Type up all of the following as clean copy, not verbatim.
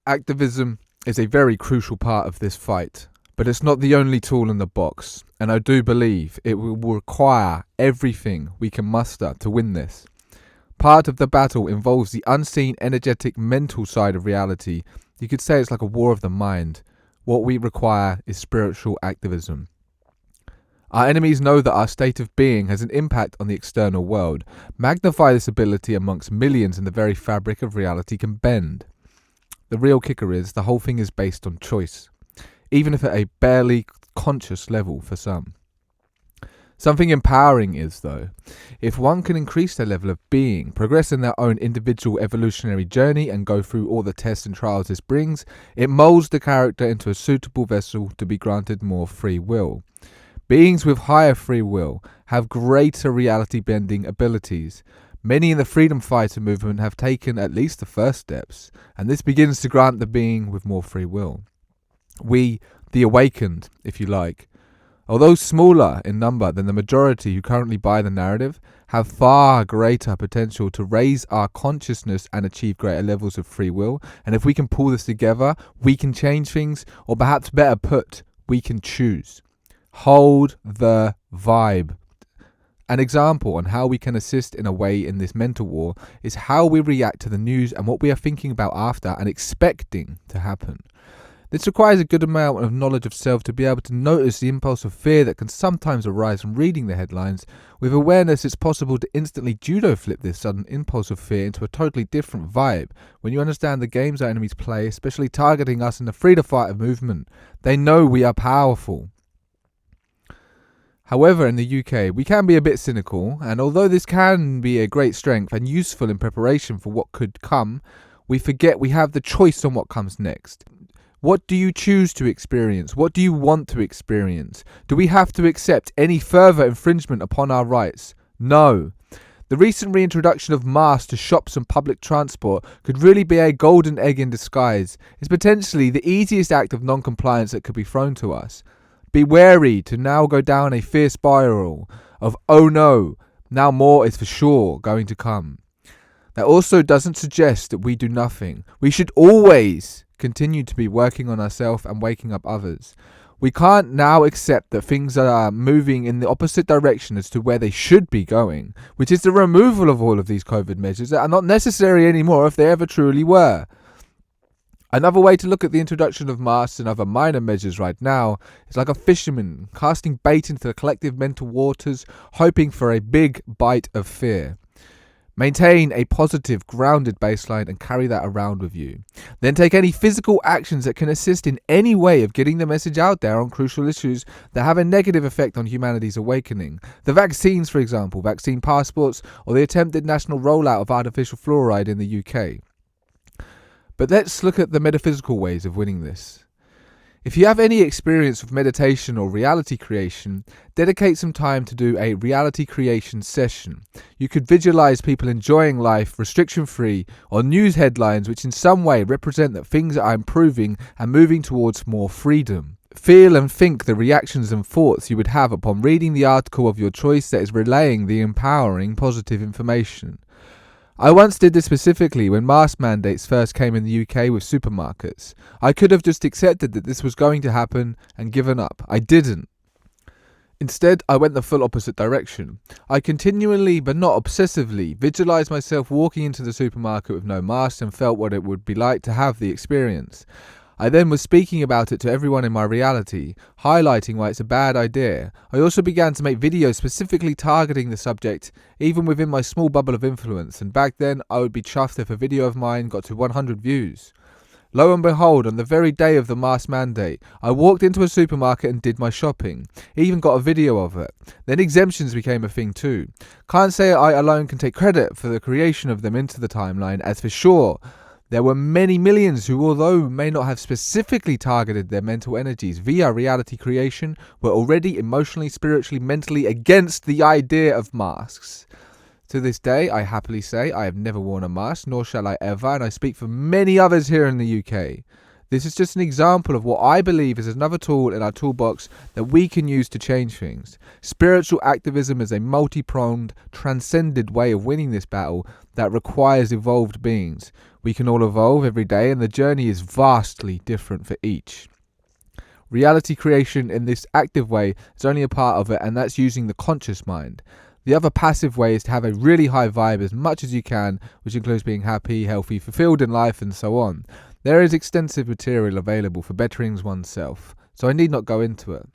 Activism is a very crucial part of this fight, but it's not the only tool in the box, and I do believe it will require everything we can muster to win this. Part of the battle involves the unseen, energetic, mental side of reality. You could say it's like a war of the mind. What we require is spiritual activism. Our enemies know that our state of being has an impact on the external world. Magnify this ability amongst millions and the very fabric of reality can bend. The real kicker is the whole thing is based on choice, even if at a barely conscious level for some. Something empowering is, though, if one can increase their level of being, progress in their own individual evolutionary journey and go through all the tests and trials this brings, it molds the character into a suitable vessel to be granted more free will. Beings with higher free will have greater reality-bending abilities. Many in the freedom fighter movement have taken at least the first steps, and this begins to grant the being with more free will. We, the awakened, if you like, although smaller in number than the majority who currently buy the narrative, have far greater potential to raise our consciousness and achieve greater levels of free will. And if we can pull this together, we can change things, or perhaps better put, we can choose. Hold the vibe. An example on how we can assist in a way in this mental war is how we react to the news and what we are thinking about after and expecting to happen. This requires a good amount of knowledge of self to be able to notice the impulse of fear that can sometimes arise from reading the headlines. With awareness, it's possible to instantly judo flip this sudden impulse of fear into a totally different vibe. When you understand the games our enemies play, especially targeting us in the freedom fighter movement, they know we are powerful. However, in the UK, we can be a bit cynical, and although this can be a great strength and useful in preparation for what could come, we forget we have the choice on what comes next. What do you choose to experience? What do you want to experience? Do we have to accept any further infringement upon our rights? No. The recent reintroduction of masks to shops and public transport could really be a golden egg in disguise. It's potentially the easiest act of non-compliance that could be thrown to us. Be wary to now go down a fear spiral of, oh no, now more is for sure going to come. That also doesn't suggest that we do nothing. We should always continue to be working on ourselves and waking up others. We can't now accept that things are moving in the opposite direction as to where they should be going, which is the removal of all of these COVID measures that are not necessary anymore if they ever truly were. Another way to look at the introduction of masks and other minor measures right now is like a fisherman casting bait into the collective mental waters, hoping for a big bite of fear. Maintain a positive, grounded baseline and carry that around with you. Then take any physical actions that can assist in any way of getting the message out there on crucial issues that have a negative effect on humanity's awakening. The vaccines, for example, vaccine passports, or the attempted national rollout of artificial fluoride in the UK. But let's look at the metaphysical ways of winning this. If you have any experience with meditation or reality creation, dedicate some time to do a reality creation session. You could visualize people enjoying life restriction-free, or news headlines which in some way represent that things are improving and moving towards more freedom. Feel and think the reactions and thoughts you would have upon reading the article of your choice that is relaying the empowering positive information. I once did this specifically when mask mandates first came in the UK with supermarkets. I could have just accepted that this was going to happen and given up. I didn't. Instead, I went the full opposite direction. I continually, but not obsessively, visualized myself walking into the supermarket with no mask and felt what it would be like to have the experience. I then was speaking about it to everyone in my reality, highlighting why it's a bad idea. I also began to make videos specifically targeting the subject, even within my small bubble of influence, and back then I would be chuffed if a video of mine got to 100 views. Lo and behold, on the very day of the mask mandate, I walked into a supermarket and did my shopping. Even got a video of it. Then exemptions became a thing too. Can't say I alone can take credit for the creation of them into the timeline, as for sure, there were many millions who, although may not have specifically targeted their mental energies via reality creation, were already emotionally, spiritually, mentally against the idea of masks. To this day, I happily say I have never worn a mask, nor shall I ever, and I speak for many others here in the UK. This is just an example of what I believe is another tool in our toolbox that we can use to change things. Spiritual activism is a multi-pronged, transcended way of winning this battle that requires evolved beings. We can all evolve every day, and the journey is vastly different for each. Reality creation in this active way is only a part of it, and that's using the conscious mind. The other passive way is to have a really high vibe as much as you can, which includes being happy, healthy, fulfilled in life, and so on. There is extensive material available for bettering oneself, so I need not go into it.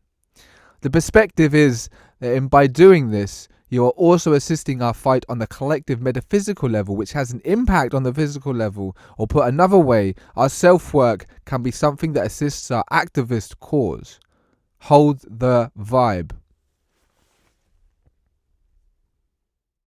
The perspective is that by doing this, you are also assisting our fight on the collective metaphysical level, which has an impact on the physical level. Or put another way, our self-work can be something that assists our activist cause. Hold the vibe.